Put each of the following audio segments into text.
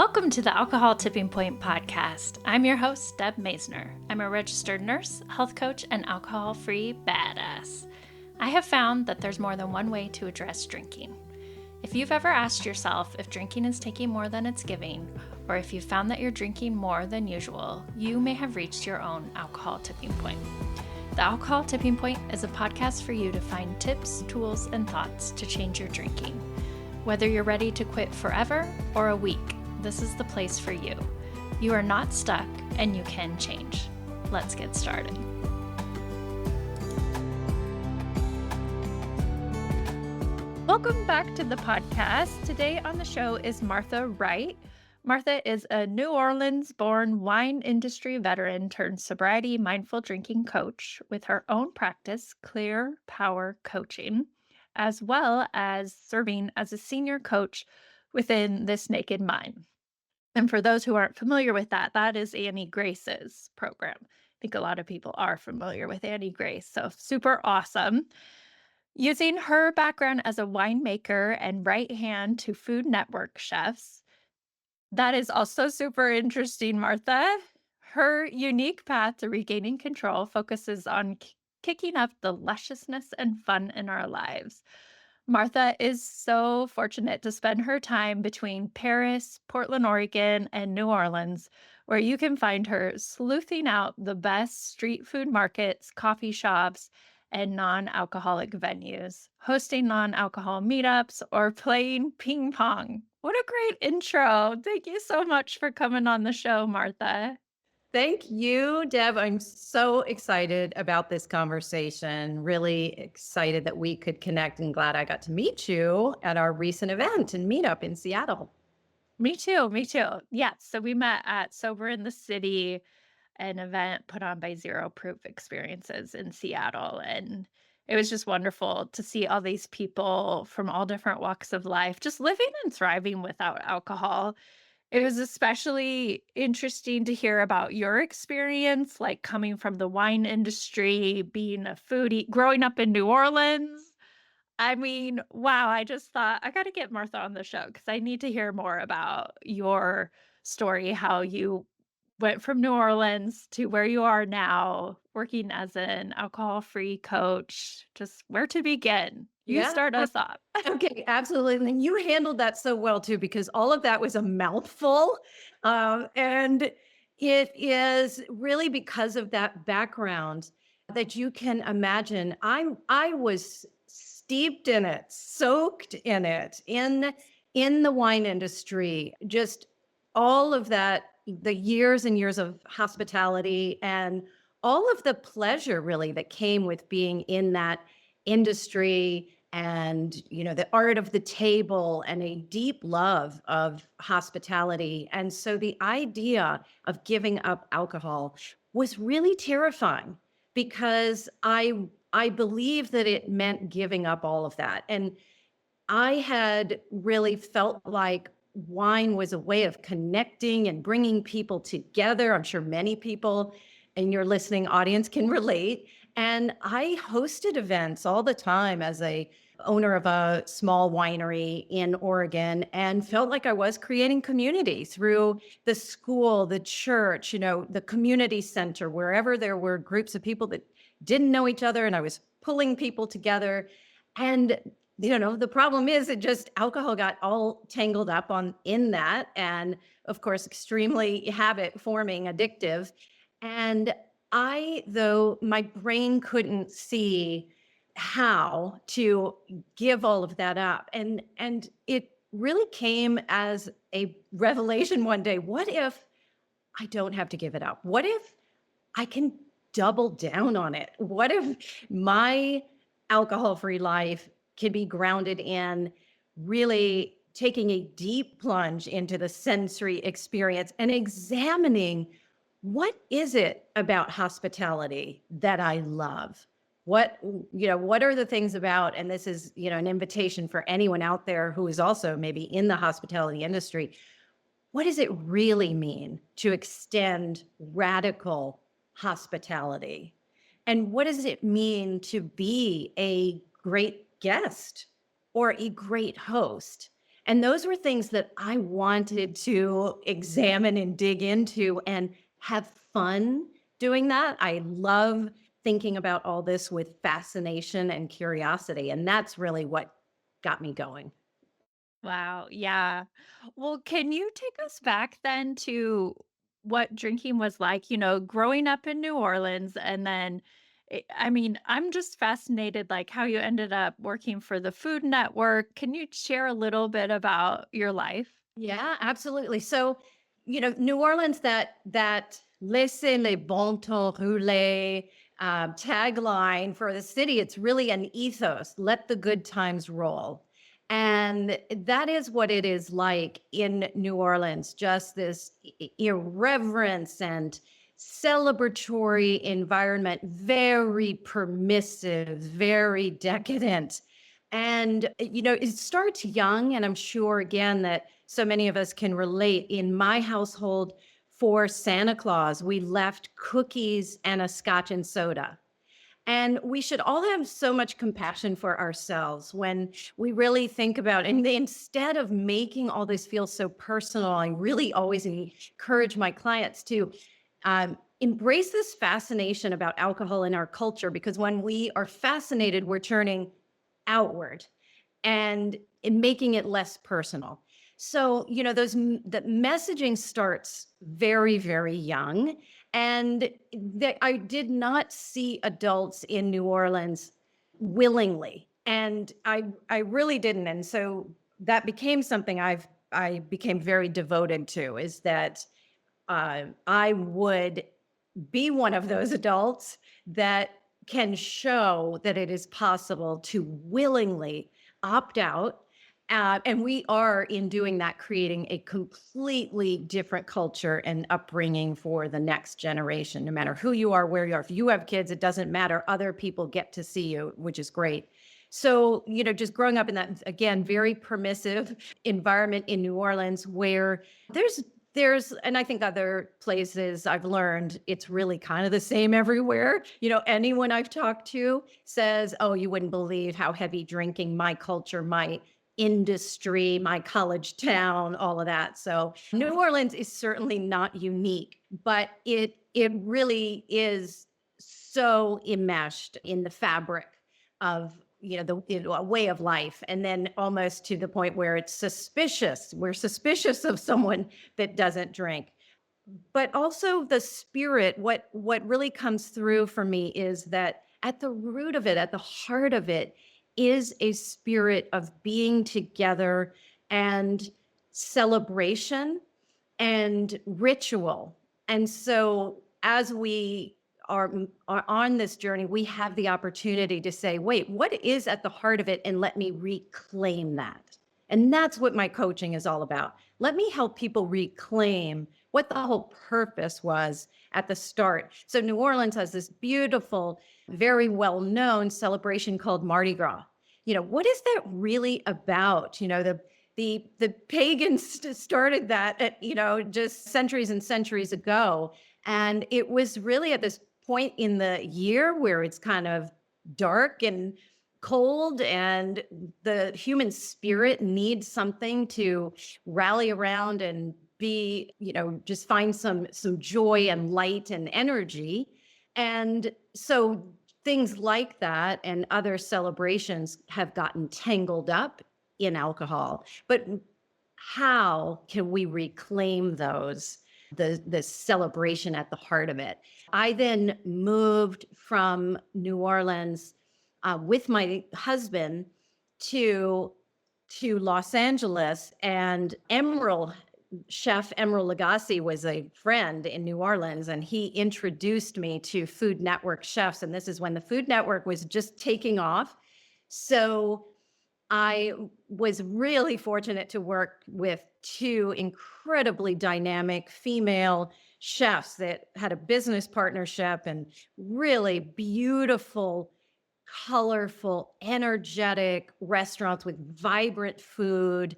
Welcome to the Alcohol Tipping Point podcast. I'm your host, Deb Maisner. I'm a registered nurse, health coach, and alcohol-free badass. I have found that there's more than one way to address drinking. If you've ever asked yourself if drinking is taking more than it's giving, or if you've found that you're drinking more than usual, you may have reached your own alcohol tipping point. The Alcohol Tipping Point is a podcast for you to find tips, tools, and thoughts to change your drinking. Whether you're ready to quit forever or a week, this is the place for you. You are not stuck and you can change. Let's get started. Welcome back to the podcast. Today on the show is Martha Wright. Martha is a New Orleans-born wine industry veteran turned sobriety mindful drinking coach with her own practice, Clear Power Coaching, as well as serving as a senior coach within This Naked Mind. And for those who aren't familiar with that, that is Annie Grace's program. I think a lot of people are familiar with Annie Grace, so super awesome. Using her background as a winemaker and right hand to Food Network chefs, that is also super interesting, Martha. Her unique path to regaining control focuses on kicking up the lusciousness and fun in our lives. Martha is so fortunate to spend her time between Paris, Portland, Oregon, and New Orleans, where you can find her sleuthing out the best street food markets, coffee shops, and non-alcoholic venues, hosting non-alcohol meetups, or playing ping pong. What a great intro. Thank you so much for coming on the show, Martha. Thank you, Deb. I'm so excited about this conversation. Really excited that we could connect and glad I got to meet you at our recent event and meetup in Seattle. Me too. Me too. Yeah. So we met at Sober in the City, an event put on by Zero Proof Experiences in Seattle. And it was just wonderful to see all these people from all different walks of life just living and thriving without alcohol. It was especially interesting to hear about your experience, like coming from the wine industry, being a foodie, growing up in New Orleans. I mean, wow, I just thought I got to get Martha on the show because I need to hear more about your story, how you went from New Orleans to where you are now, working as an alcohol-free coach. Just where to begin? You Yeah. start us off. Okay, absolutely. And you handled that so well too, because all of that was a mouthful. And it is really because of that background that you can imagine. I was steeped in it, soaked in it, in the wine industry, just all of that, the years and years of hospitality and all of the pleasure really that came with being in that industry and the art of the table and a deep love of hospitality. And so the idea of giving up alcohol was really terrifying because I believe that it meant giving up all of that. And I had really felt like wine was a way of connecting and bringing people together. I'm sure many people in your listening audience can relate. And I hosted events all the time as a owner of a small winery in Oregon and felt like I was creating community through the school, the church, the community center, wherever there were groups of people that didn't know each other and I was pulling people together. And the problem is it just alcohol got all tangled up in that. And of course, extremely habit forming, addictive. And though my brain couldn't see how to give all of that up. And it really came as a revelation one day. What if I don't have to give it up? What if I can double down on it? What if my alcohol-free life can be grounded in really taking a deep plunge into the sensory experience and examining what is it about hospitality that I love? What are the things about, and this is, an invitation for anyone out there who is also maybe in the hospitality industry. What does it really mean to extend radical hospitality? And what does it mean to be a great guest or a great host? And those were things that I wanted to examine and dig into and have fun doing that. I love thinking about all this with fascination and curiosity. And that's really what got me going. Wow, yeah. Well, can you take us back then to what drinking was like, growing up in New Orleans and then I mean, I'm just fascinated like how you ended up working for the Food Network. Can you share a little bit about your life? Yeah, absolutely. So, New Orleans, that "Laissez les bons temps rouler" tagline for the city, it's really an ethos. Let the good times roll, and that is what it is like in New Orleans. Just this irreverence and celebratory environment, very permissive, very decadent. And, it starts young. And I'm sure, again, that so many of us can relate. In my household, for Santa Claus, we left cookies and a scotch and soda. And we should all have so much compassion for ourselves when we really think about, and instead of making all this feel so personal, I really always encourage my clients to embrace this fascination about alcohol in our culture, because when we are fascinated, we're turning outward and in making it less personal. So, the messaging starts very, very young. And I did not see adults in New Orleans willingly. And I really didn't. And so that became something I became very devoted to, is that I would be one of those adults that can show that it is possible to willingly opt out. And we are, in doing that, creating a completely different culture and upbringing for the next generation, no matter who you are, where you are. If you have kids, it doesn't matter. Other people get to see you, which is great. So, just growing up in that, again, very permissive environment in New Orleans, where there's and I think other places I've learned it's really kind of the same everywhere. Anyone I've talked to says, "Oh, you wouldn't believe how heavy drinking my culture, my industry, my college town, all of that." So New Orleans is certainly not unique, but it really is so enmeshed in the fabric of a way of life, and then almost to the point where it's suspicious. We're suspicious of someone that doesn't drink. But also the spirit, what really comes through for me is that at the root of it, at the heart of it, is a spirit of being together and celebration and ritual. And so as we are on this journey, we have the opportunity to say, wait, what is at the heart of it? And let me reclaim that. And that's what my coaching is all about. Let me help people reclaim what the whole purpose was at the start. So New Orleans has this beautiful, very well-known celebration called Mardi Gras. What is that really about? The pagans started that just centuries and centuries ago. And it was really at this point in the year where it's kind of dark and cold, and the human spirit needs something to rally around and be, just find some joy and light and energy. And so things like that and other celebrations have gotten tangled up in alcohol. But how can we reclaim those, the celebration at the heart of it? I then moved from New Orleans with my husband to Los Angeles, and Chef Emeril Lagasse was a friend in New Orleans, and he introduced me to Food Network chefs. And this is when the Food Network was just taking off. So I was really fortunate to work with two incredibly dynamic female chefs that had a business partnership, and really beautiful, colorful, energetic restaurants with vibrant food,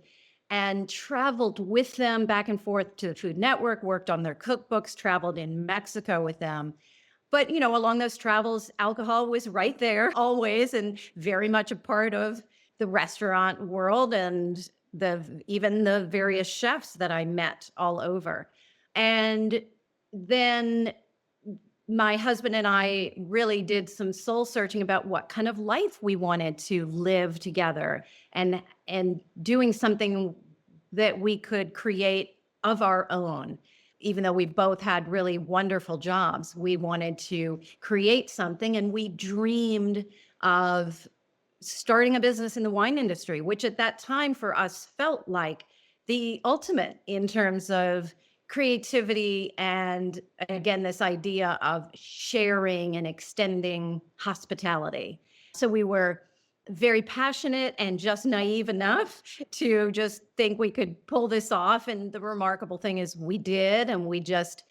and traveled with them back and forth to the Food Network, worked on their cookbooks, traveled in Mexico with them. But, along those travels, alcohol was right there always, and very much a part of the restaurant world. And even the various chefs that I met all over. And then my husband and I really did some soul searching about what kind of life we wanted to live together, and doing something that we could create of our own. Even though we both had really wonderful jobs, we wanted to create something, and we dreamed of starting a business in the wine industry, which at that time for us felt like the ultimate in terms of creativity, and again, this idea of sharing and extending hospitality. So we were very passionate and just naive enough to just think we could pull this off. And the remarkable thing is we did, and we just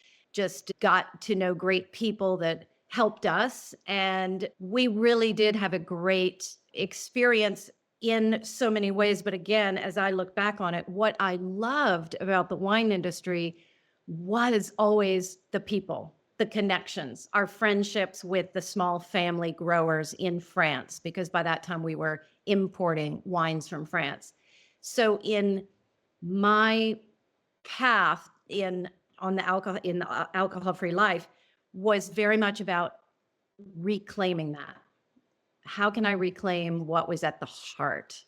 got to know great people that helped us. And we really did have a great experience in so many ways. But again, as I look back on it, what I loved about the wine industry was always the people, the connections, our friendships with the small family growers in France, because by that time we were importing wines from France. So in my path in on the alcohol in the alcohol-free life was very much about reclaiming that. How can I reclaim what was at the heart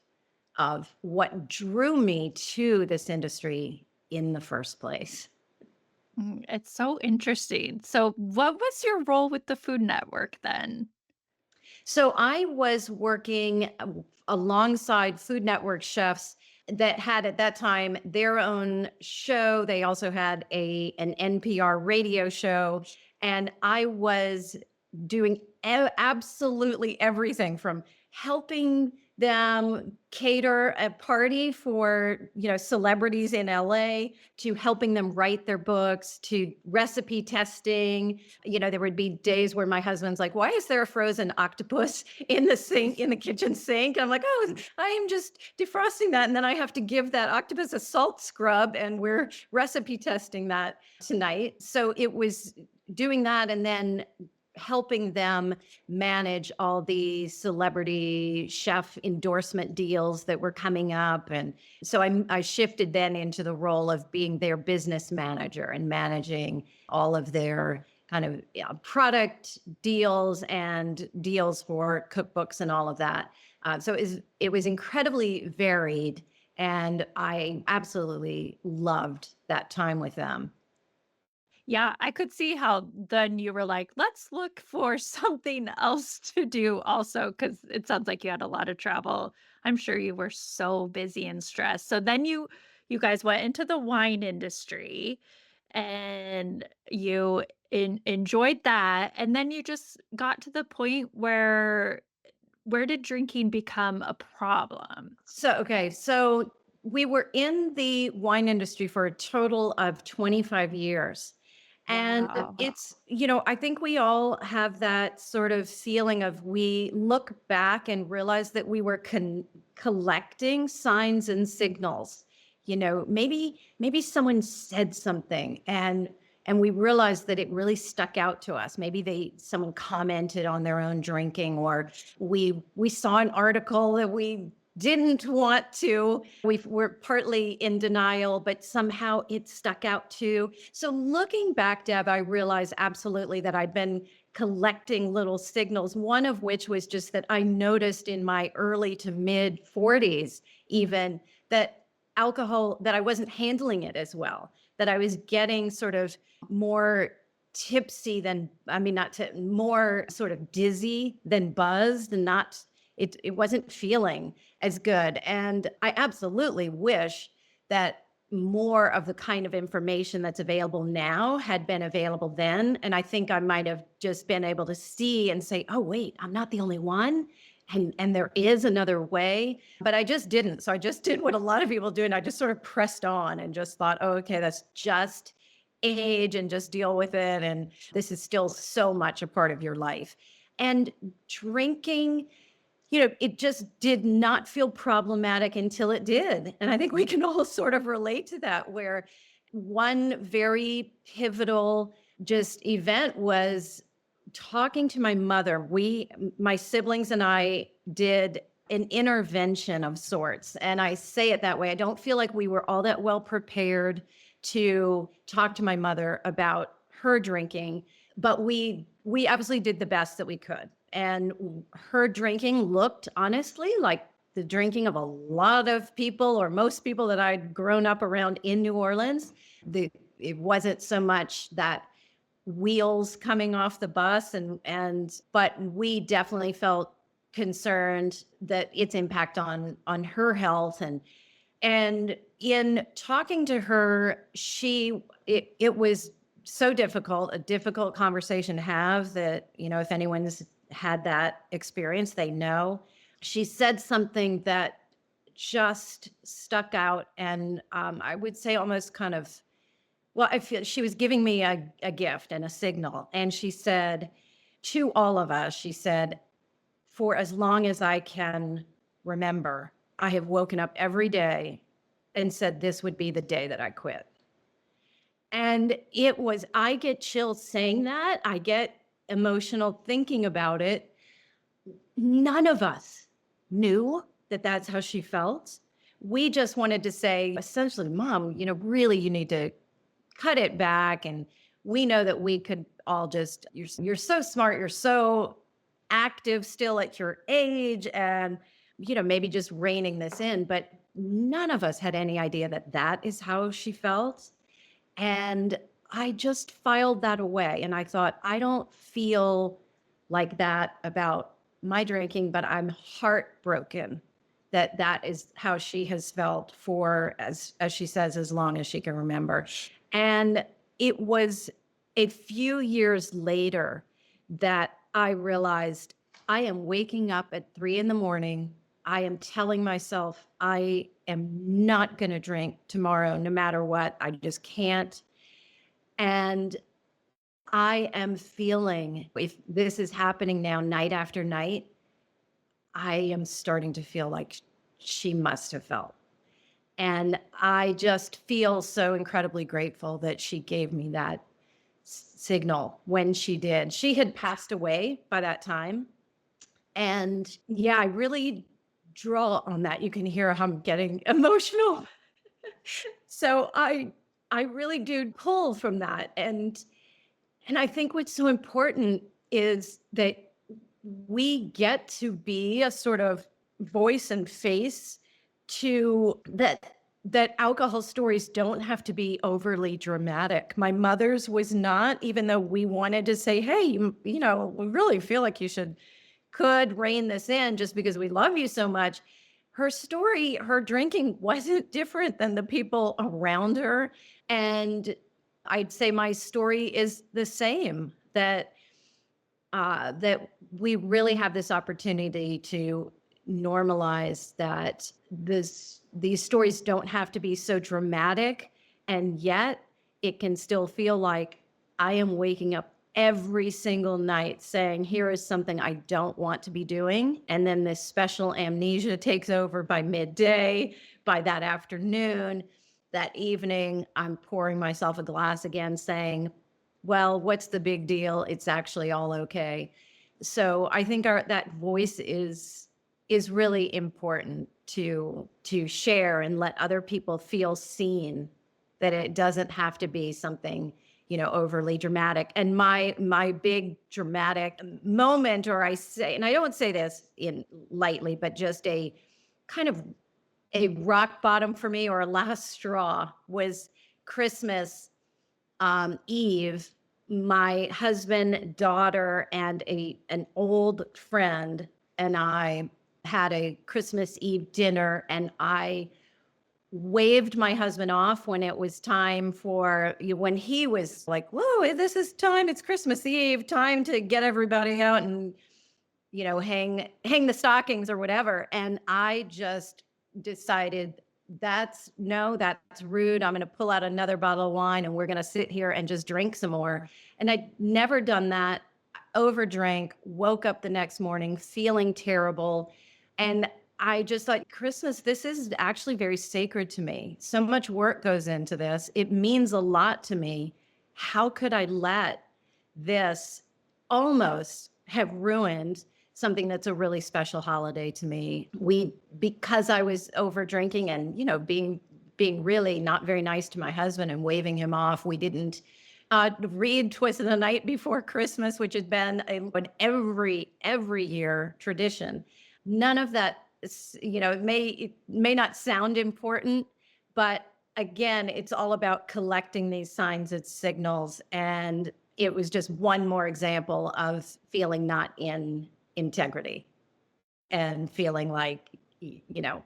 of what drew me to this industry in the first place? It's so interesting. So, what was your role with the Food Network then? So I was working alongside Food Network chefs that had at that time their own show. They also had an NPR radio show, and I was doing absolutely everything from helping them cater a party for, celebrities in LA, to helping them write their books, to recipe testing. There would be days where my husband's like, "Why is there a frozen octopus in the sink, in the kitchen sink?" And I'm like, "Oh, I am just defrosting that." And then I have to give that octopus a salt scrub, and we're recipe testing that tonight. So it was doing that, and then helping them manage all the celebrity chef endorsement deals that were coming up. And so I shifted then into the role of being their business manager and managing all of their kind of product deals and deals for cookbooks and all of that. So it was incredibly varied, and I absolutely loved that time with them. Yeah, I could see how then you were like, let's look for something else to do also, because it sounds like you had a lot of travel. I'm sure you were so busy and stressed. So then you guys went into the wine industry and you enjoyed that. And then you just got to the point where did drinking become a problem? So we were in the wine industry for a total of 25 years. And Wow. I think we all have that sort of feeling of, we look back and realize that we were collecting signs and signals. Maybe someone said something, and we realized that it really stuck out to us. Maybe someone commented on their own drinking, or we saw an article that we didn't want to. We're partly in denial, but somehow it stuck out too. So looking back, Deb, I realized absolutely that I'd been collecting little signals, one of which was just that I noticed in my early to mid 40s, even, that I wasn't handling it as well, that I was getting sort of more tipsy than, I mean, not to, more sort of dizzy than buzzed, and not, it wasn't feeling as good. And I absolutely wish that more of the kind of information that's available now had been available then. And I think I might have just been able to see and say, "Oh, wait, I'm not the only one. And there is another way." But I just didn't. So I just did what a lot of people do. And I just sort of pressed on and just thought, "Oh, okay, that's just age, and just deal with it. And this is still so much a part of your life." And drinking, it just did not feel problematic until it did. And I think we can all sort of relate to that, where one very pivotal just event was talking to my mother. My siblings and I did an intervention of sorts. And I say it that way. I don't feel like we were all that well prepared to talk to my mother about her drinking, but we obviously did the best that we could. And her drinking looked honestly like the drinking of a lot of people or most people that I'd grown up around in New Orleans. It wasn't so much that wheels coming off the bus but we definitely felt concerned that its impact on her health. And in talking to her, it was so difficult, a difficult conversation to have that, if anyone's had that experience, they know. She said something that just stuck out, and I would say almost kind of, well, I feel she was giving me a gift and a signal. And she said to all of us, she said, for as long as I can remember, I have woken up every day and said this would be the day that I quit. And I get chills saying that. I get emotional thinking about it. None of us knew that that's how she felt. We just wanted to say, essentially, Mom, really, you need to cut it back. And we know that we could all just, you're so smart, you're so active still at your age, and maybe just reining this in. But none of us had any idea that that is how she felt. And I just filed that away. And I thought, I don't feel like that about my drinking, but I'm heartbroken that that is how she has felt for, as she says, as long as she can remember. And it was a few years later that I realized I am waking up at 3 a.m. I am telling myself I am not going to drink tomorrow, no matter what. I just can't. And I am feeling, if this is happening now night after night, I am starting to feel like she must have felt. And I just feel so incredibly grateful that she gave me that signal when she did. She had passed away by that time. And yeah, I really draw on that. You can hear how I'm getting emotional. So I really do pull from that. And I think what's so important is that we get to be a sort of voice and face to that alcohol stories don't have to be overly dramatic. My mother's was not, even though we wanted to say, hey, we really feel like you could rein this in just because we love you so much. Her story, her drinking wasn't different than the people around her. And I'd say my story is the same, that we really have this opportunity to normalize that these stories don't have to be so dramatic, and yet it can still feel like I am waking up every single night saying, here is something I don't want to be doing. And then this special amnesia takes over by midday. By that afternoon, that evening, I'm pouring myself a glass again saying, well, what's the big deal? It's actually all okay. So I think that voice is really important to share and let other people feel seen, that it doesn't have to be something, overly dramatic. And my big dramatic moment, or and I don't say this in lightly, but just a kind of a rock bottom for me, or a last straw, was Christmas Eve. My husband, daughter, and an old friend and I had a Christmas Eve dinner, and I waved my husband off when it was time when he was like, whoa, this is time. It's Christmas Eve, time to get everybody out and, hang the stockings or whatever. And I just decided that's rude. I'm going to pull out another bottle of wine and we're going to sit here and just drink some more. And I'd never done that. Overdrank, woke up the next morning feeling terrible. And I just thought, Christmas, this is actually very sacred to me. So much work goes into this. It means a lot to me. How could I let this almost have ruined something that's a really special holiday to me. Because I was over drinking and, being really not very nice to my husband and waving him off, we didn't read Twas the Night Before Christmas, which had been an every year tradition. None of that, it may not sound important, but again, it's all about collecting these signs and signals. And it was just one more example of feeling not in integrity and feeling like,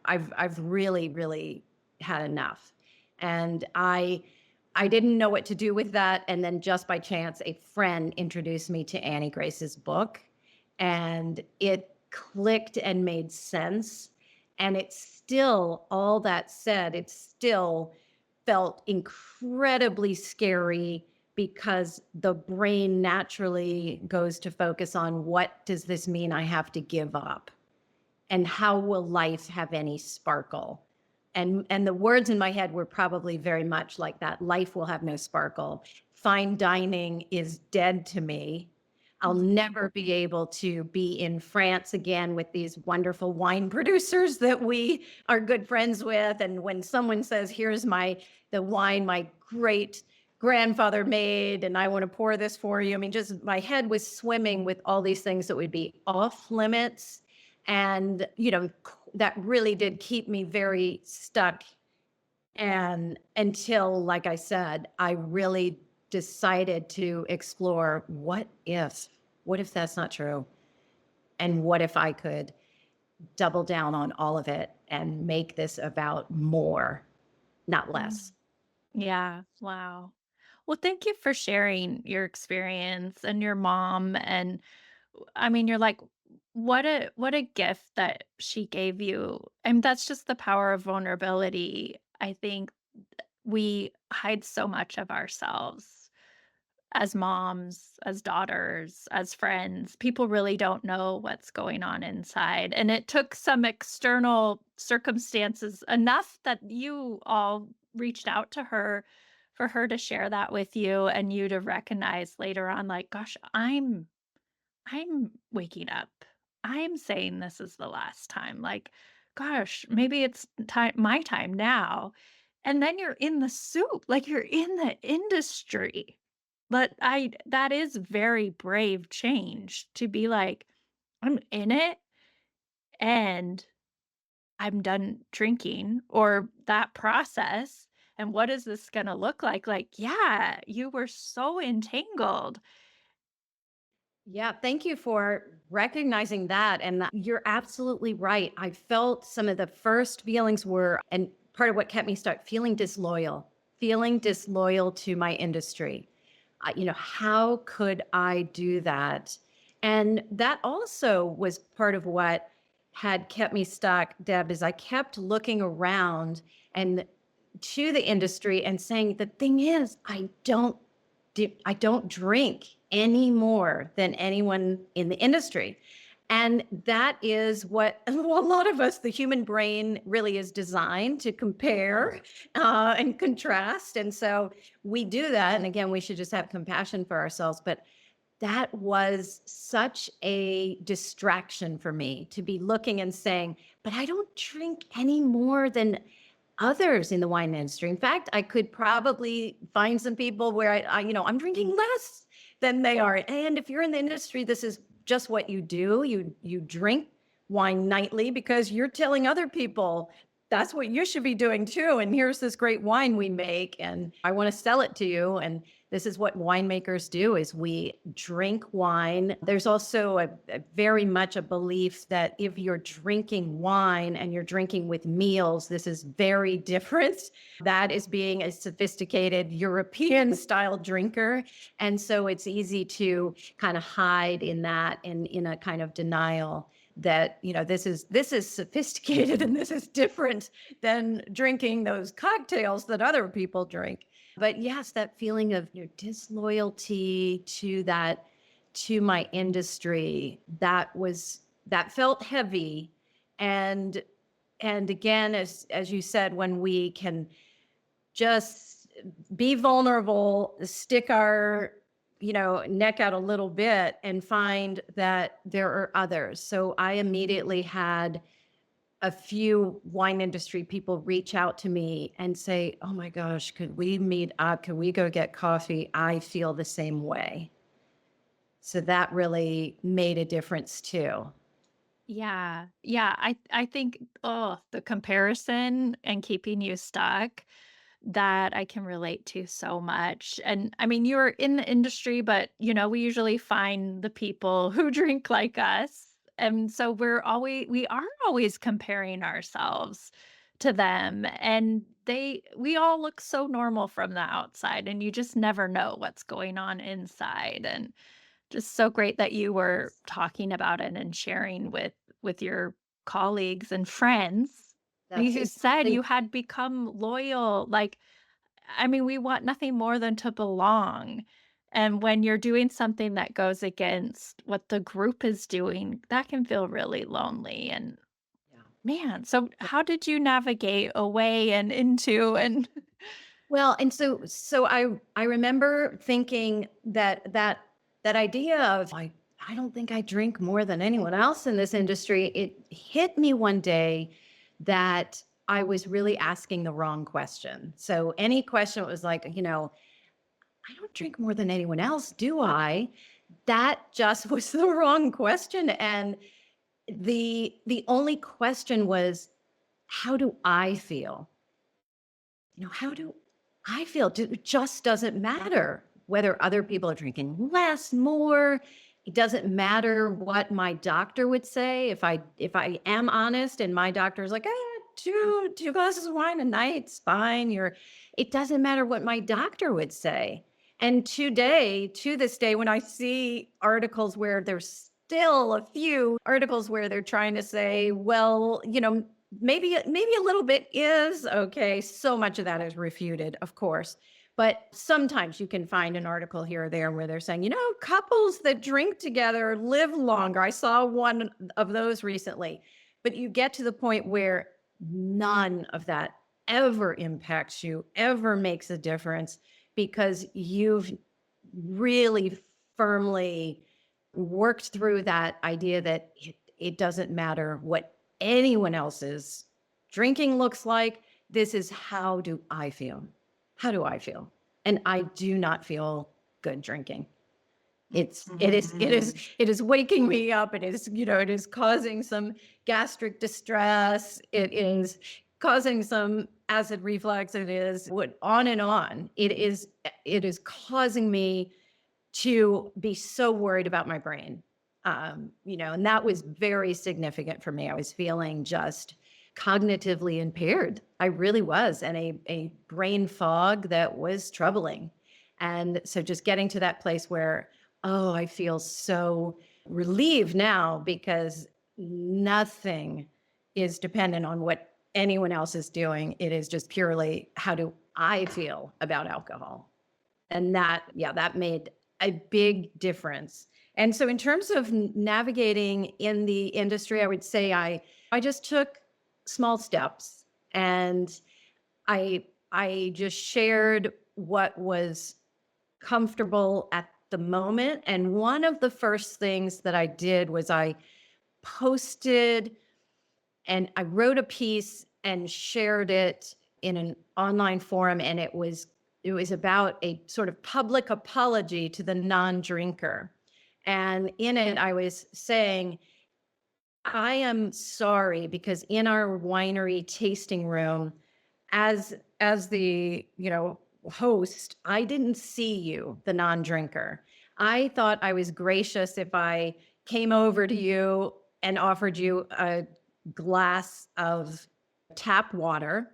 I've really, really had enough. And I didn't know what to do with that. And then just by chance, a friend introduced me to Annie Grace's book, and it clicked and made sense. And it's still, all that said, it still felt incredibly scary because the brain naturally goes to focus on, what does this mean I have to give up? And how will life have any sparkle? And the words in my head were probably very much like that. Life will have no sparkle. Fine dining is dead to me. I'll never be able to be in France again with these wonderful wine producers that we are good friends with. And when someone says, here's the wine my great grandfather made, and I want to pour this for you. I mean, just my head was swimming with all these things that would be off limits. And, that really did keep me very stuck. And until, like I said, I really decided to explore, what if that's not true? And what if I could double down on all of it and make this about more, not Mm. less? Yeah. Wow. Well, thank you for sharing your experience and your mom. And I mean, you're like, what a gift that she gave you. And that's just the power of vulnerability. I think we hide so much of ourselves as moms, as daughters, as friends. People really don't know what's going on inside. And it took some external circumstances enough that you all reached out to her for her to share that with you and you to recognize later on, like, gosh, I'm waking up. I'm saying this is the last time. Like, gosh, maybe it's my time now. And then you're in the soup, like you're in the industry. But that is very brave change to be like, I'm in it and I'm done drinking or that process. And what is this going to look like? Like, yeah, you were so entangled. Yeah, thank you for recognizing that. And you're absolutely right. I felt some of the first feelings were, and part of what kept me stuck, feeling disloyal to my industry. How could I do that? And that also was part of what had kept me stuck, Deb, is I kept looking around and to the industry and saying, the thing is, I don't drink any more than anyone in the industry. And that is what a lot of us, the human brain really is designed to compare and contrast. And so we do that. And again, we should just have compassion for ourselves. But that was such a distraction for me to be looking and saying, but I don't drink any more than others in the wine industry. In fact, I could probably find some people where I'm drinking less than they are. And if you're in the industry, this is just what you do. You drink wine nightly because you're telling other people that's what you should be doing too. And here's this great wine we make, and I want to sell it to you. And this is what winemakers do: is we drink wine. There's also a very much a belief that if you're drinking wine and you're drinking with meals, this is very different. That is being a sophisticated European style drinker. And so it's easy to kind of hide in that, in a kind of denial that, this is sophisticated and this is different than drinking those cocktails that other people drink. But yes, that feeling of disloyalty to my industry, that felt heavy. And again, as you said, when we can just be vulnerable, stick our neck out a little bit and find that there are others. So I immediately had a few wine industry people reach out to me and say, "Oh my gosh, could we meet up? Could we go get coffee? I feel the same way." So that really made a difference too. Yeah. Yeah, I think, oh, the comparison and keeping you stuck, that I can relate to so much. And I mean, you're in the industry, but we usually find the people who drink like us. And so we are always comparing ourselves to them. And we all look so normal from the outside, and you just never know what's going on inside. And just so great that you were talking about it and sharing with your colleagues and friends. That's You said exactly you had become loyal. Like, I mean, we want nothing more than to belong. And when you're doing something that goes against what the group is doing, that can feel really lonely. And yeah. man, so how did you navigate away and into and Well, and so I remember thinking that idea of I don't think I drink more than anyone else in this industry. It hit me one day that I was really asking the wrong question. So any question was like, I don't drink more than anyone else, do I? That just was the wrong question. And the only question was, how do I feel? How do I feel? It just doesn't matter whether other people are drinking less, more. It doesn't matter what my doctor would say. If I am honest, and my doctor's like, two glasses of wine a night's fine. It doesn't matter what my doctor would say. And to this day, when I see articles where there's still a few articles where they're trying to say, well, maybe a little bit is okay. So much of that is refuted, of course. But sometimes you can find an article here or there where they're saying, couples that drink together live longer. I saw one of those recently. But you get to the point where none of that ever impacts you, ever makes a difference, because you've really firmly worked through that idea that it doesn't matter what anyone else's drinking looks like. This is, how do I feel? How do I feel? And I do not feel good drinking. It is waking me up. It is causing some gastric distress. It is causing some acid reflux. It is what on and on. It is causing me to be so worried about my brain. And that was very significant for me. I was feeling just cognitively impaired. I really was, and a brain fog that was troubling. And so just getting to that place where, oh, I feel so relieved now, because nothing is dependent on what anyone else is doing. It is just purely, how do I feel about alcohol? And that made a big difference. And so in terms of navigating in the industry, I would say I just took small steps, and I just shared what was comfortable at the moment. And one of the first things that I did was I posted and I wrote a piece and shared it in an online forum, and it was about a sort of public apology to the non-drinker. And in it, I was saying, I am sorry, because in our winery tasting room, as the host, I didn't see you, the non-drinker. I thought I was gracious if I came over to you and offered you a glass of tap water,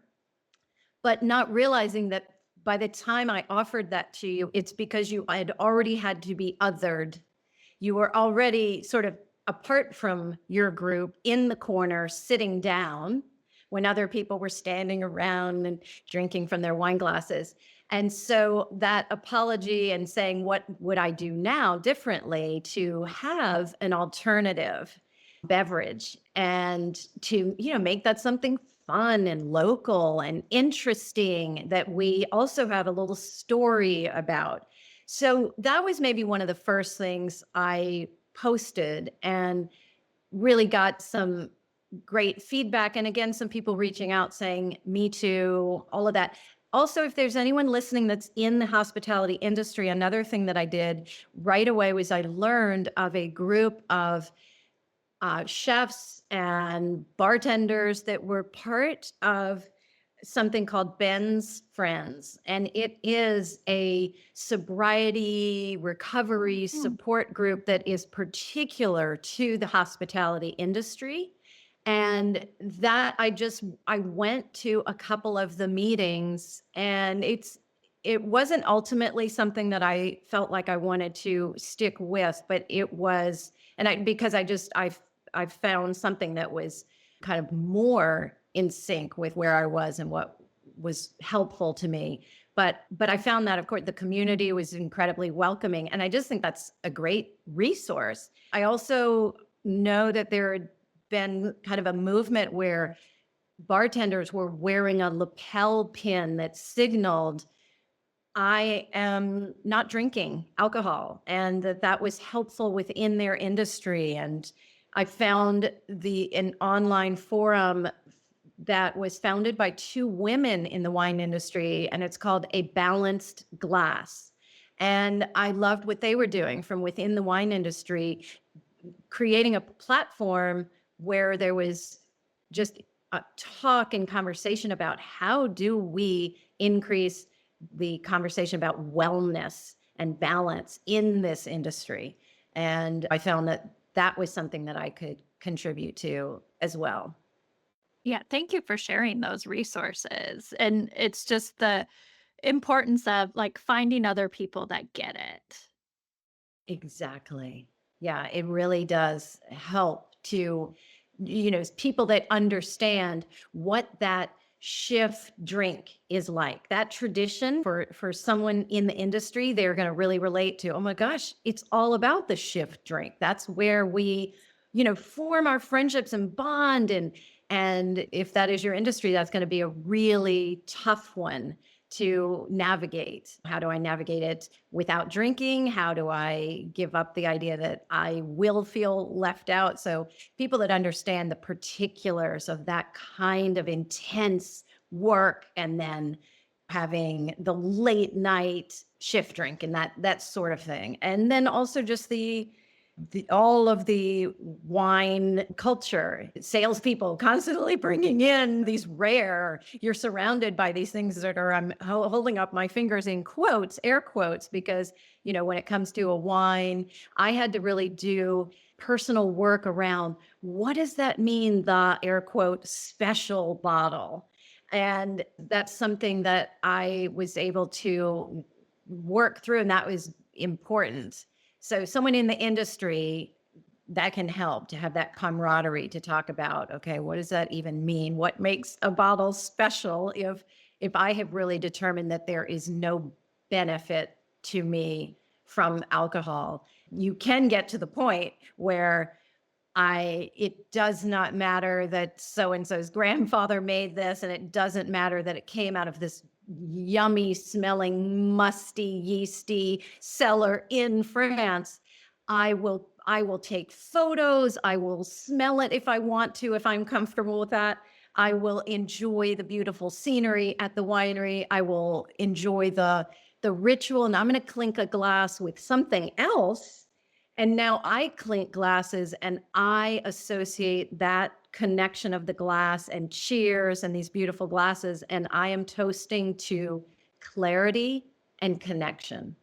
but not realizing that by the time I offered that to you, it's because you had already had to be othered. You were already sort of apart from your group, in the corner, sitting down, when other people were standing around and drinking from their wine glasses. And so that apology, and saying, what would I do now differently to have an alternative beverage, and to make that something fun and local and interesting, that we also have a little story about. So that was maybe one of the first things I posted and really got some great feedback. And again, some people reaching out saying, me too, all of that. Also, if there's anyone listening that's in the hospitality industry, another thing that I did right away was I learned of a group of chefs and bartenders that were part of something called Ben's Friends. And it is a sobriety recovery Mm. support group that is particular to the hospitality industry. And that I went to a couple of the meetings, and it wasn't ultimately something that I felt like I wanted to stick with, but it was, and I, because I found something that was kind of more in sync with where I was and what was helpful to me. But I found that, of course, the community was incredibly welcoming, and I just think that's a great resource. I also know that there had been kind of a movement where bartenders were wearing a lapel pin that signaled, I am not drinking alcohol, and that was helpful within their industry. And I found an online forum that was founded by two women in the wine industry, and it's called A Balanced Glass. And I loved what they were doing from within the wine industry, creating a platform where there was just a talk and conversation about how do we increase the conversation about wellness and balance in this industry. And I found that that was something that I could contribute to as well. Yeah, thank you for sharing those resources. And it's just the importance of like finding other people that get it. Exactly. Yeah, it really does help to, people that understand what that shift drink is like. That tradition for someone in the industry, they're going to really relate to, oh my gosh, it's all about the shift drink. That's where we, form our friendships and bond. And if that is your industry, that's going to be a really tough one to navigate. How do I navigate it without drinking? How do I give up the idea that I will feel left out? So, people that understand the particulars of that kind of intense work, and then having the late night shift drink and that sort of thing. And then also just the all of the wine culture, salespeople constantly bringing in these rare. You're surrounded by these things that are. I'm holding up my fingers in quotes, air quotes, because when it comes to a wine, I had to really do personal work around what does that mean, the air quote special bottle. And that's something that I was able to work through, and that was important. So someone in the industry that can help to have that camaraderie to talk about, okay, what does that even mean? What makes a bottle special if I have really determined that there is no benefit to me from alcohol? You can get to the point where it does not matter that so and so's grandfather made this, and it doesn't matter that it came out of this yummy smelling, musty, yeasty cellar in France. I will take photos. I will smell it if I want to, if I'm comfortable with that. I will enjoy the beautiful scenery at the winery. I will enjoy the ritual, and I'm going to clink a glass with something else. And now I clink glasses and I associate that connection of the glass and cheers and these beautiful glasses. And I am toasting to clarity and connection.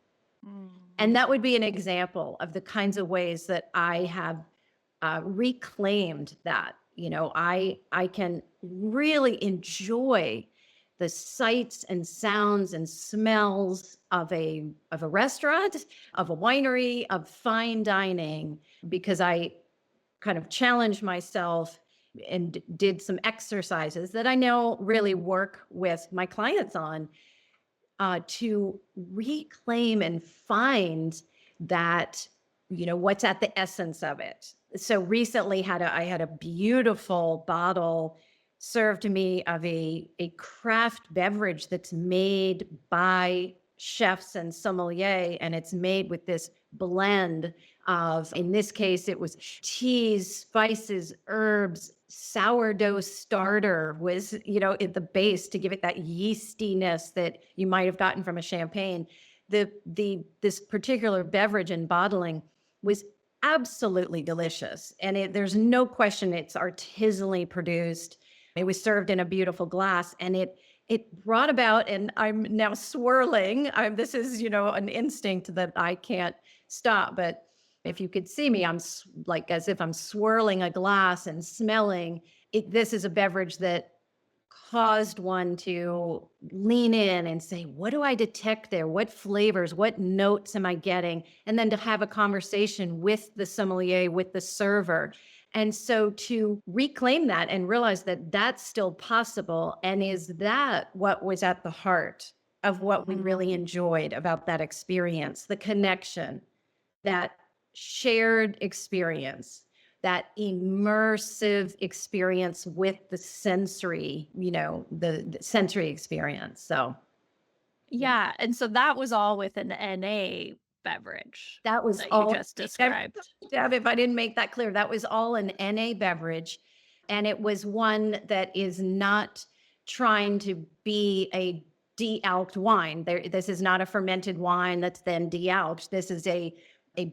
And that would be an example of the kinds of ways that I have reclaimed that. I can really enjoy the sights and sounds and smells of a restaurant, of a winery, of fine dining, because I kind of challenged myself and did some exercises that I know really work with my clients on, to reclaim and find that, what's at the essence of it. So recently I had a beautiful bottle served to me of a craft beverage that's made by chefs and sommelier, and it's made with this blend of, in this case, it was teas, spices, herbs, sourdough starter was, at the base to give it that yeastiness that you might have gotten from a champagne. This particular beverage and bottling was absolutely delicious. And there's no question it's artisanally produced. It was served in a beautiful glass, and it brought about, and I'm now swirling. This is, an instinct that I can't stop. But if you could see me, like as if I'm swirling a glass and smelling it. This is a beverage that caused one to lean in and say, what do I detect there? What flavors, what notes am I getting? And then to have a conversation with the sommelier, with the server. And so to reclaim that and realize that that's still possible. And is that what was at the heart of what we really enjoyed about that experience? The connection, that shared experience, that immersive experience with the sensory, the sensory experience. So Yeah, and so that was all with an NA beverage that was that you all. just described. Deb, if I didn't make that clear, that was all an NA beverage. And it was one that is not trying to be a de-alked wine. This is not a fermented wine that's then de-alked. This is a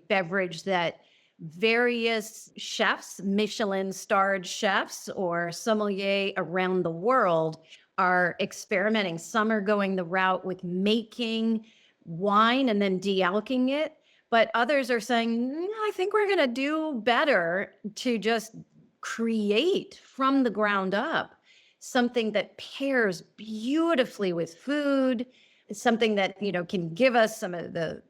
beverage that various chefs, Michelin starred chefs or sommelier around the world are experimenting. Some are going the route with making wine and then de-alking it. But others are saying, I think we're going to do better to just create from the ground up something that pairs beautifully with food, something that, can give us some of the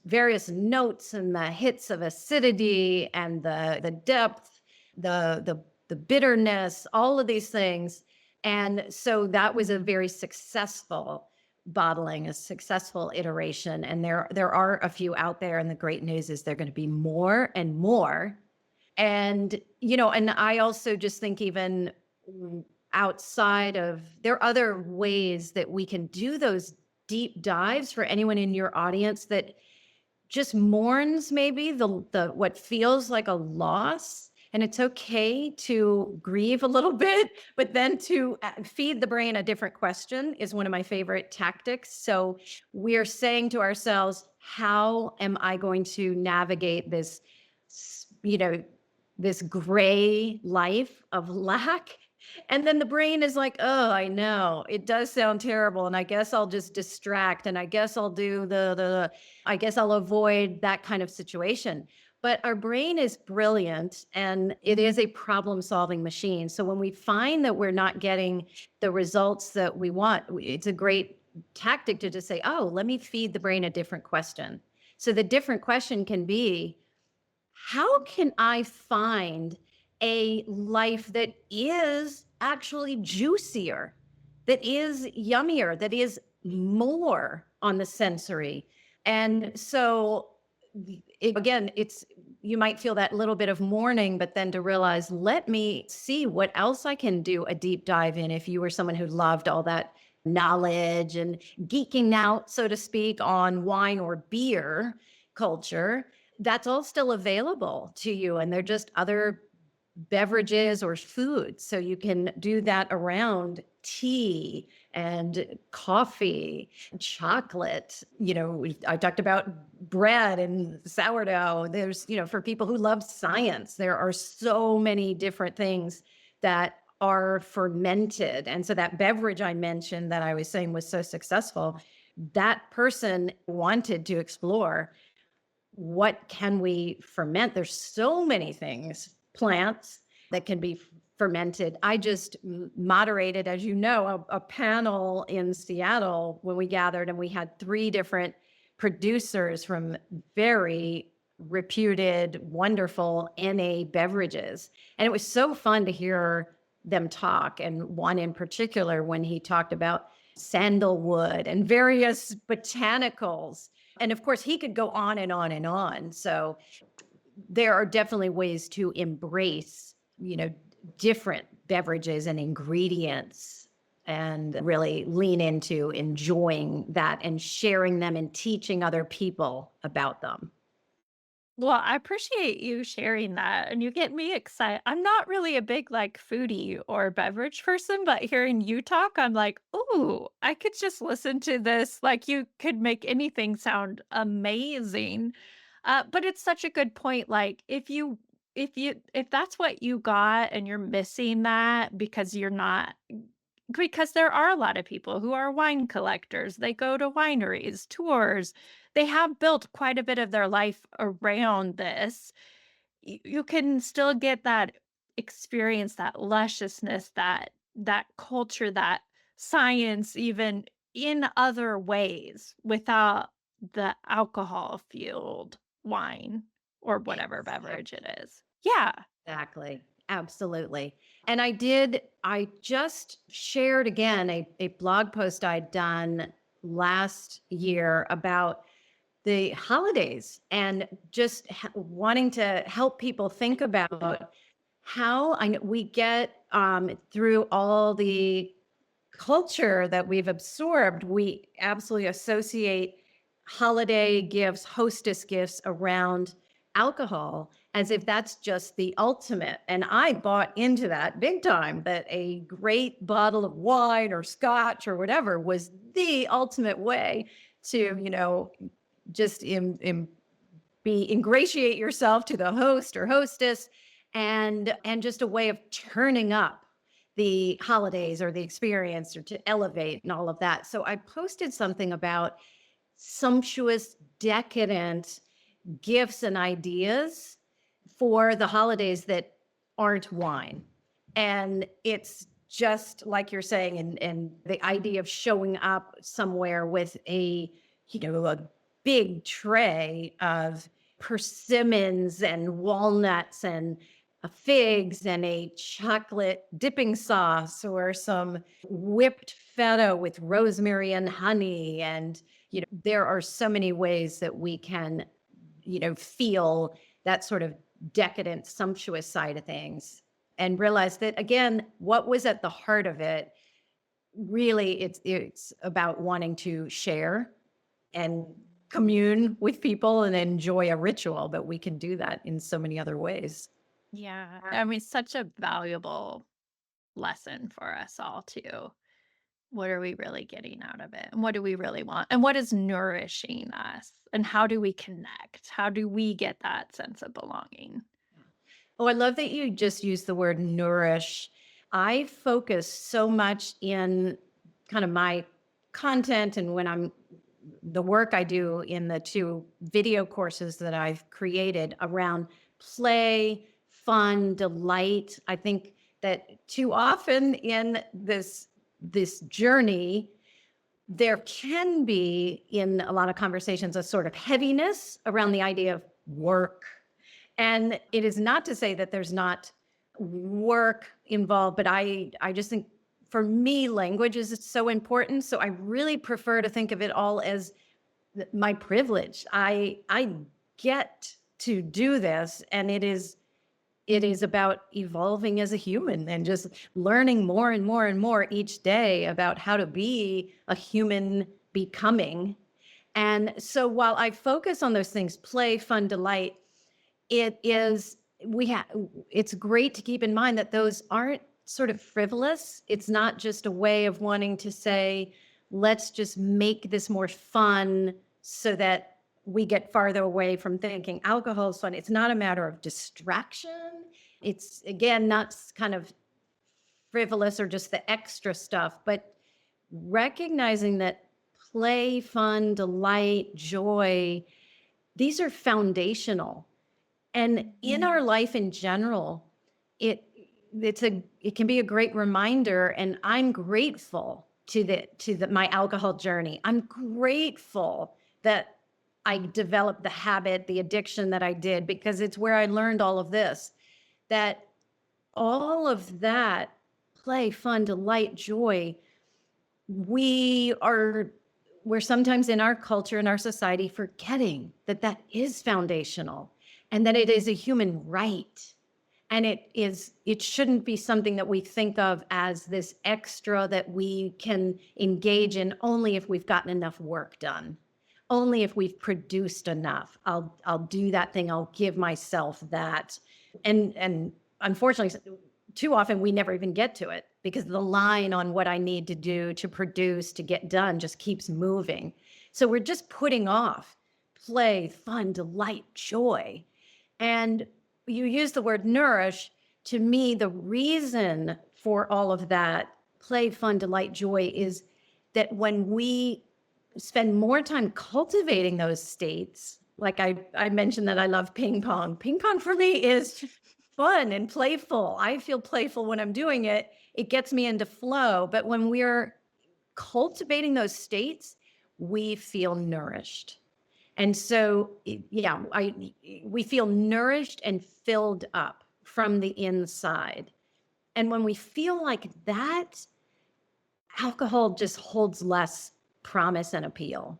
various notes and the hits of acidity and the depth, the bitterness, all of these things. And so that was a very successful bottling, a successful iteration. And there are a few out there, and the great news is there are going to be more and more. And, and I also just think even outside of, there are other ways that we can do those deep dives for anyone in your audience that just mourns maybe the what feels like a loss. And it's okay to grieve a little bit, but then to feed the brain a different question is one of my favorite tactics. So we're saying to ourselves, how am I going to navigate this, this gray life of lack? And then the brain is like, oh, I know it does sound terrible. And I guess I'll just distract. And I guess I'll do I guess I'll avoid that kind of situation. But our brain is brilliant, and it is a problem solving machine. So when we find that we're not getting the results that we want, it's a great tactic to just say, oh, let me feed the brain a different question. So the different question can be, how can I find a life that is actually juicier, that is yummier, that is more on the sensory? And so again, you might feel that little bit of mourning, but then to realize, let me see what else I can do a deep dive in. If you were someone who loved all that knowledge and geeking out, so to speak, on wine or beer culture, that's all still available to you. And they're just other beverages or food. So you can do that around tea and coffee, chocolate. I talked about bread and sourdough. There's, for people who love science, there are so many different things that are fermented. And so that beverage I mentioned that I was saying was so successful, that person wanted to explore, what can we ferment? There's so many things, plants that can be fermented. I just moderated, as you know, a panel in Seattle when we gathered, and we had 3 different producers from very reputed, wonderful NA beverages. And it was so fun to hear them talk. And one in particular, when he talked about sandalwood and various botanicals. And of course, he could go on and on and on. So there are definitely ways to embrace, different beverages and ingredients. and really lean into enjoying that and sharing them and teaching other people about them. Well, I appreciate you sharing that, and you get me excited. I'm not really a big, like, foodie or beverage person, but hearing you talk, I'm like, "Ooh, I could just listen to this." Like, you could make anything sound amazing. But it's such a good point, like, if that's what you got and you're missing that because you're not because there are a lot of people who are wine collectors. They go to wineries, tours. They have built quite a bit of their life around this. You can still get that experience, that lusciousness, that culture, that science, even in other ways without the alcohol fueled wine or whatever beverage Exactly. it is. Yeah. Exactly. Absolutely. And I just shared again a blog post I'd done last year about the holidays and just wanting to help people think about how I know we get through all the culture that we've absorbed, we absolutely associate holiday gifts, hostess gifts around alcohol as if that's just the ultimate. And I bought into that big time that a great bottle of wine or scotch or whatever was the ultimate way to, just be ingratiate yourself to the host or hostess and just a way of turning up the holidays or the experience or to elevate and all of that. So I posted something about sumptuous, decadent gifts and ideas for the holidays that aren't wine. And it's just like you're saying, and the idea of showing up somewhere with a big tray of persimmons and walnuts and figs and a chocolate dipping sauce or some whipped feta with rosemary and honey. And, there are so many ways that we can, feel that sort of decadent, sumptuous side of things and realize that, again, what was at the heart of it, really, it's about wanting to share and commune with people and enjoy a ritual, but we can do that in so many other ways. Yeah. I mean, such a valuable lesson for us all too. What are we really getting out of it? And what do we really want? And what is nourishing us? And how do we connect? How do we get that sense of belonging? Oh, I love that you just used the word nourish. I focus so much in kind of my content and when I'm the work I do in the two video courses that I've created around play, fun, delight. I think that too often in this journey, there can be in a lot of conversations a sort of heaviness around the idea of work. And it is not to say that there's not work involved, but I just think for me, language is so important. So I really prefer to think of it all as my privilege. I get to do this, and it is about evolving as a human and just learning more and more and more each day about how to be a human becoming. And so while I focus on those things, play, fun, delight, it is we have it's great to keep in mind that those aren't sort of frivolous. It's not just a way of wanting to say, let's just make this more fun so that we get farther away from thinking alcohol is fun. It's not a matter of distraction. It's again not kind of frivolous or just the extra stuff, but recognizing that play, fun, delight, joy, these are foundational. And in our life in general, it it can be a great reminder. And I'm grateful to my alcohol journey. I'm grateful that I developed the habit, the addiction that I did, because it's where I learned all of this. That all of that play, fun, delight, joy, we are we're sometimes in our culture and our society forgetting that that is foundational and that it is a human right And it shouldn't be something that we think of as this extra that we can engage in only if we've gotten enough work done. Only if we've produced enough. I'll do that thing. I'll give myself that. And unfortunately, too often we never even get to it because the line on what I need to do to produce to get done just keeps moving. So we're just putting off play, fun, delight, joy. And you use the word nourish. To me, the reason for all of that play, fun, delight, joy is that when we spend more time cultivating those states, like I mentioned that I love ping pong. Ping pong for me is fun and playful. I feel playful when I'm doing it. It gets me into flow. But when we're cultivating those states, we feel nourished. And so, yeah, we feel nourished and filled up from the inside. And when we feel like that, alcohol just holds less promise and appeal.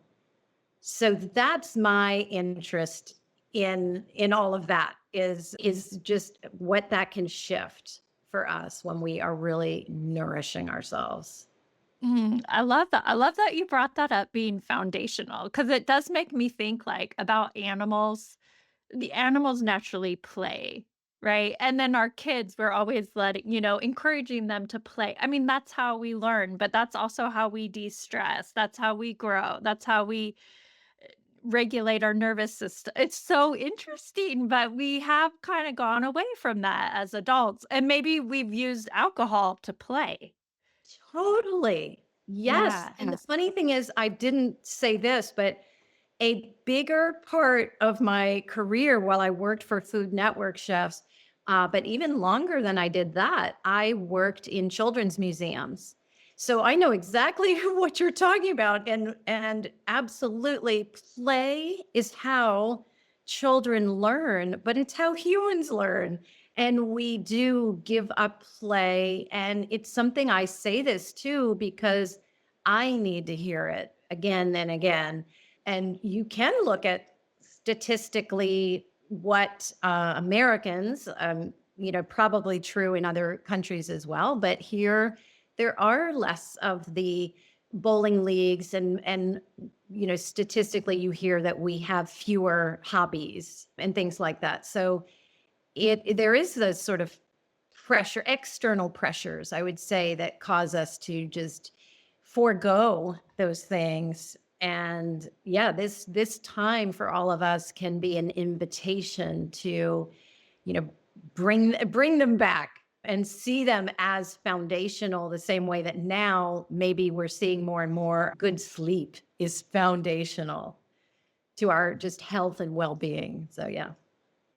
So that's my interest in all of that is just what that can shift for us when we are really nourishing ourselves. I love that. I love that you brought that up being foundational because it does make me think like about animals. The animals naturally play, right? And then our kids, we're always encouraging them to play. I mean, that's how we learn, but that's also how we de-stress. That's how we grow. That's how we regulate our nervous system. It's so interesting, but we have kind of gone away from that as adults. And maybe we've used alcohol to play. Totally. Yes. Yeah. And the funny thing is, I didn't say this, but a bigger part of my career while I worked for Food Network chefs, but even longer than I did that, I worked in children's museums. So I know exactly what you're talking about. And absolutely, play is how children learn, but it's how humans learn. And we do give up play. And it's something I say this too, because I need to hear it again and again. And you can look at statistically what Americans, probably true in other countries as well, but here there are less of the bowling leagues and statistically you hear that we have fewer hobbies and things like that. So there is the sort of pressure, external pressures, I would say, that cause us to just forego those things. And yeah, this time for all of us can be an invitation to, you know, bring them back and see them as foundational, the same way that now maybe we're seeing more and more good sleep is foundational to our just health and well-being. So yeah.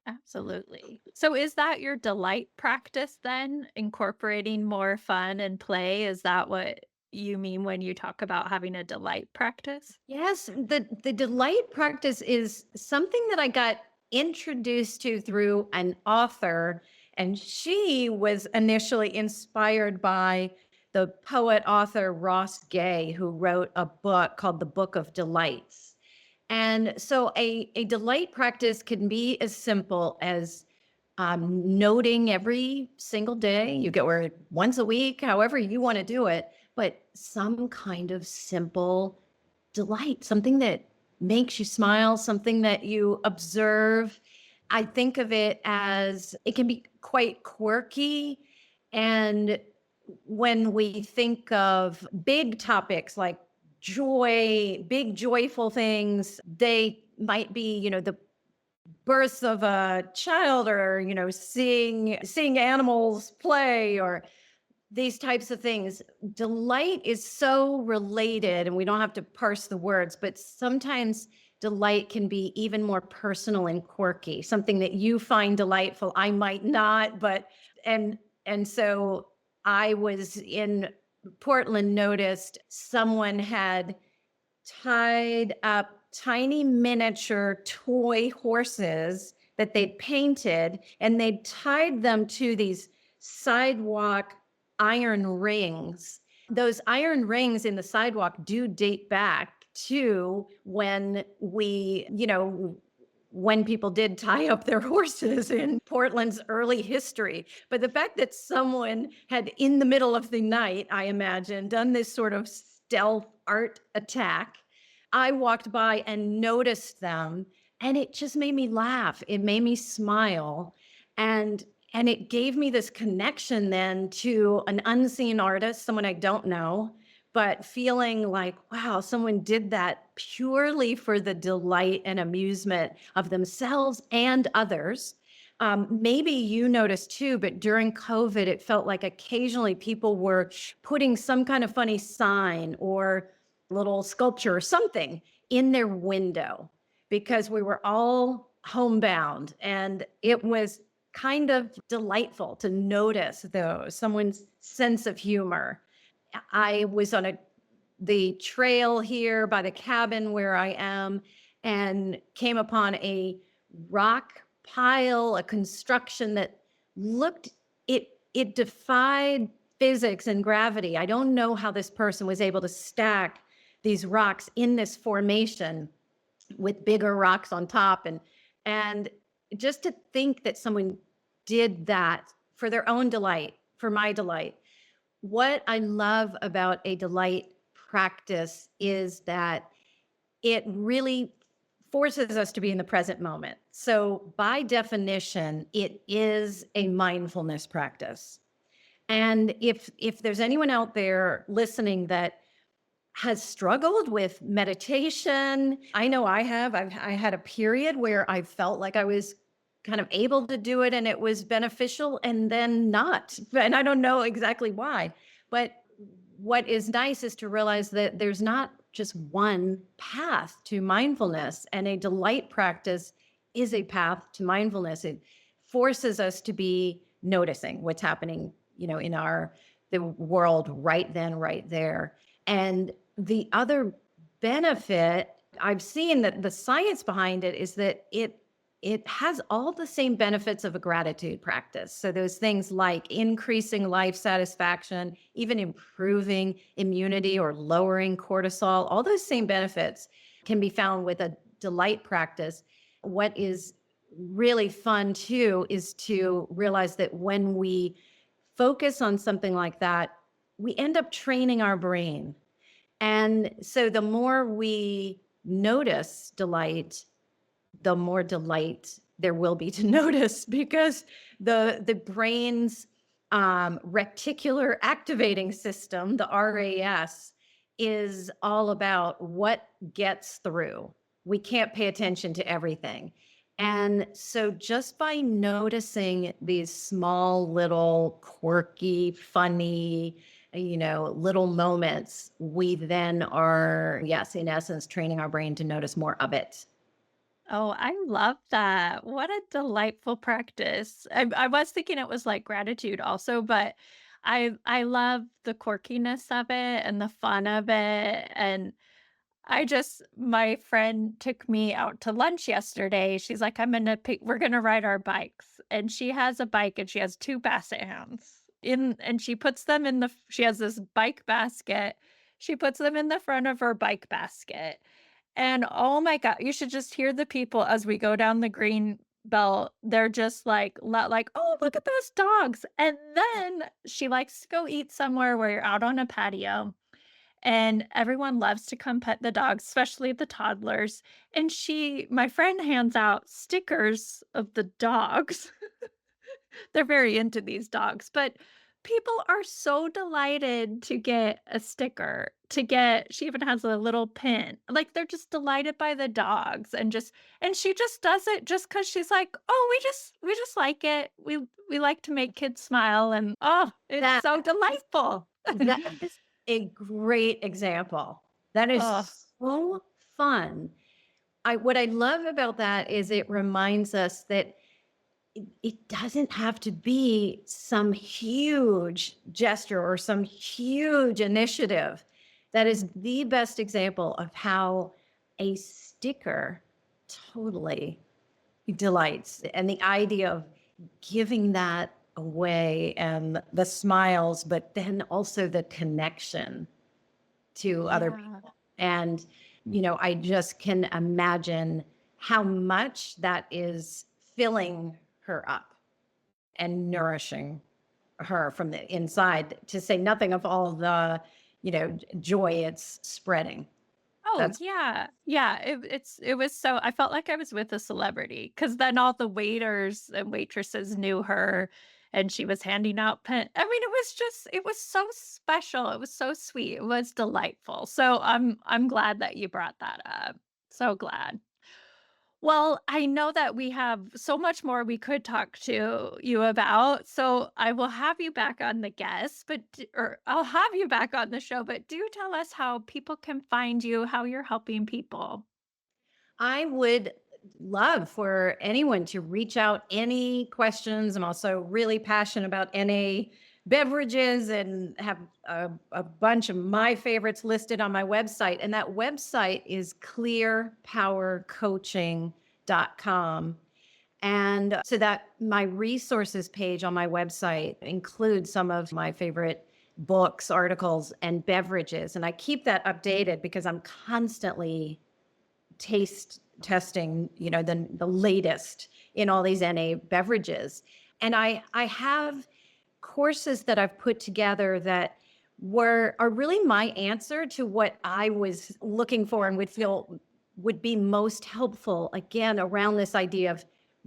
Absolutely. So is that your delight practice then? Incorporating more fun and play? Is that what you mean when you talk about having a delight practice? Yes, the delight practice is something that I got introduced to through an author, and she was initially inspired by the poet author Ross Gay, who wrote a book called The Book of Delights. And so a delight practice can be as simple as noting every single day. You get where once a week, however you want to do it, but some kind of simple delight, something that makes you smile, something that you observe. I think of it as it can be quite quirky. And when we think of big topics like joy, big joyful things, they might be, the birth of a child or, seeing animals play or these types of things. Delight is so related, and we don't have to parse the words, but sometimes delight can be even more personal and quirky. Something that you find delightful, I might not, but and and so I was in Portland, noticed someone had tied up tiny miniature toy horses that they'd painted, and they tied them to these sidewalk iron rings. Those iron rings in the sidewalk do date back to when we, when people did tie up their horses in Portland's early history. But the fact that someone had, in the middle of the night, I imagine, done this sort of stealth art attack, I walked by and noticed them, and it just made me laugh. It made me smile. And it gave me this connection then to an unseen artist, someone I don't know, but feeling like, wow, someone did that purely for the delight and amusement of themselves and others. Maybe you noticed too, but during COVID, it felt like occasionally people were putting some kind of funny sign or little sculpture or something in their window because we were all homebound. And it was kind of delightful to notice those, someone's sense of humor. I was on the trail here by the cabin where I am and came upon a rock pile, a construction that looked it defied physics and gravity. I don't know how this person was able to stack these rocks in this formation with bigger rocks on top and just to think that someone did that for their own delight, for my delight. What I love about a delight practice is that it really forces us to be in the present moment. So, by definition, it is a mindfulness practice. And if there's anyone out there listening that has struggled with meditation, I know I have. I had a period where I felt like I was kind of able to do it and it was beneficial and then not. And I don't know exactly why. But what is nice is to realize that there's not just one path to mindfulness, and a delight practice is a path to mindfulness. It forces us to be noticing what's happening, in the world right then, right there. And the other benefit I've seen, that the science behind it is that it has all the same benefits of a gratitude practice. So those things like increasing life satisfaction, even improving immunity or lowering cortisol, all those same benefits can be found with a delight practice. What is really fun too is to realize that when we focus on something like that, we end up training our brain. And so the more we notice delight, the more delight there will be to notice, because the brain's reticular activating system, the RAS, is all about what gets through. We can't pay attention to everything. And so just by noticing these small, little, quirky, funny, little moments, we then are, yes, in essence, training our brain to notice more of it. Oh, I love that. What a delightful practice. I was thinking it was like gratitude also, but I love the quirkiness of it and the fun of it. And my friend took me out to lunch yesterday. She's like, we're gonna ride our bikes. And she has a bike and she has two basset hounds and she puts them she has this bike basket. She puts them in the front of her bike basket. And oh my god, you should just hear the people as we go down the green belt. They're just like, "Oh, look at those dogs." And then she likes to go eat somewhere where you're out on a patio, and everyone loves to come pet the dogs, especially the toddlers. And my friend hands out stickers of the dogs. They're very into these dogs, but people are so delighted to get a sticker, she even has a little pin. Like, they're just delighted by the dogs and she just does it just because she's like, "Oh, we just like it. We like to make kids smile," and, oh, it's That so delightful. that is a great example. That Oh, is so fun. What I love about that is it reminds us that it doesn't have to be some huge gesture or some huge initiative. That is the best example of how a sticker totally delights. And the idea of giving that away and the smiles, but then also the connection to other yeah. people. And, I just can imagine how much that is filling her up and nourishing her from the inside, to say nothing of all the, joy it's spreading. Oh, That's yeah. Yeah, it was so I felt like I was with a celebrity because then all the waiters and waitresses knew her, and she was handing out it was so special, it was so sweet, it was delightful. So, I'm glad that you brought that up. So glad. Well, I know that we have so much more we could talk to you about, so I will have you back on the guest, or I'll have you back on the show, but do tell us how people can find you, how you're helping people. I would love for anyone to reach out any questions. I'm also really passionate about NA beverages and have a bunch of my favorites listed on my website. And that website is clearpowercoaching.com. And so that my resources page on my website includes some of my favorite books, articles, and beverages. And I keep that updated because I'm constantly taste testing, the latest in all these NA beverages. And I have courses that I've put together that are really my answer to what I was looking for and would feel would be most helpful, again, around this idea of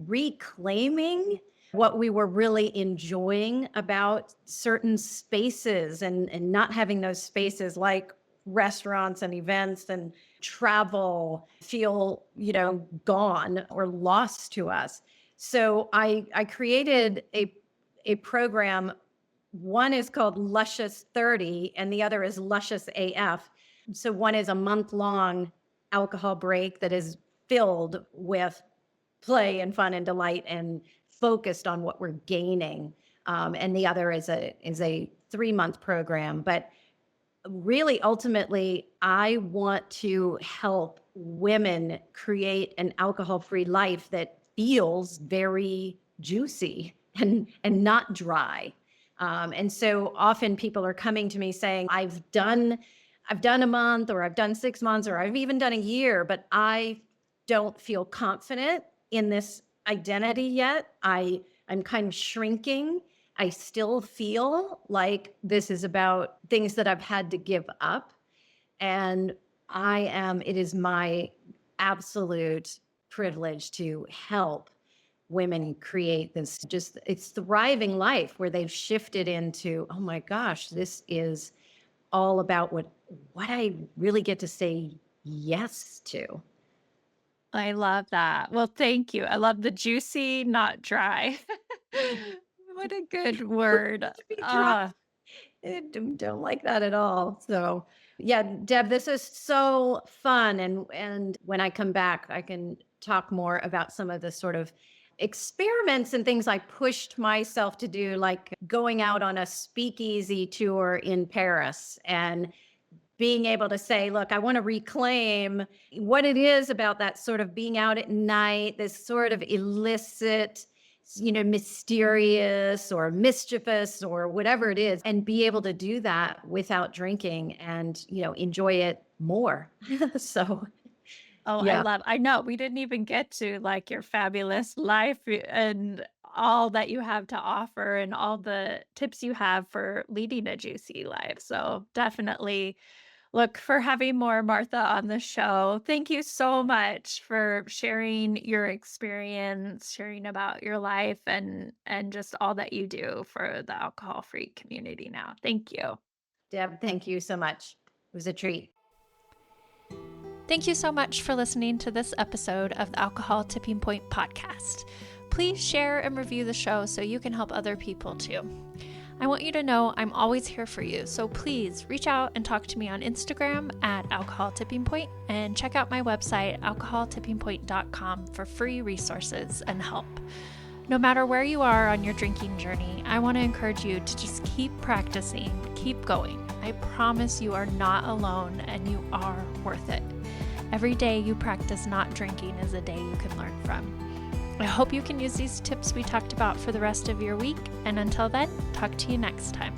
reclaiming what we were really enjoying about certain spaces, and not having those spaces like restaurants and events and travel feel, gone or lost to us. So I created a program. One is called Luscious 30 and the other is Luscious AF. So one is a month-long alcohol break that is filled with play and fun and delight and focused on what we're gaining. And the other is a 3-month program. But really, ultimately, I want to help women create an alcohol-free life that feels very juicy and not dry. And so often people are coming to me saying, I've done a month, or I've done 6 months, or I've even done a year, but I don't feel confident in this identity yet. I'm kind of shrinking. I still feel like this is about things that I've had to give up. And it is my absolute privilege to help women create it's thriving life where they've shifted into, oh my gosh, this is all about what I really get to say yes to. I love that. Well, thank you. I love the juicy, not dry. What a good word. To be dry. Ah. Don't like that at all. So, yeah, Deb, this is so fun. And when I come back, I can talk more about some of the sort of experiments and things I pushed myself to do, like going out on a speakeasy tour in Paris and being able to say, look, I want to reclaim what it is about that sort of being out at night, this sort of illicit, mysterious or mischievous or whatever it is, and be able to do that without drinking and, enjoy it more. So, Oh, yeah. I know we didn't even get to like your fabulous life and all that you have to offer and all the tips you have for leading a juicy life. So definitely look for having more Martha on the show. Thank you so much for sharing your experience, sharing about your life and just all that you do for the alcohol-free community now. Thank you. Deb, thank you so much. It was a treat. Thank you so much for listening to this episode of the Alcohol Tipping Point podcast. Please share and review the show so you can help other people too. I want you to know I'm always here for you, so please reach out and talk to me on Instagram at Alcohol Tipping Point, and check out my website, alcoholtippingpoint.com, for free resources and help. No matter where you are on your drinking journey, I want to encourage you to just keep practicing, keep going. I promise you are not alone and you are worth it. Every day you practice not drinking is a day you can learn from. I hope you can use these tips we talked about for the rest of your week, and until then, talk to you next time.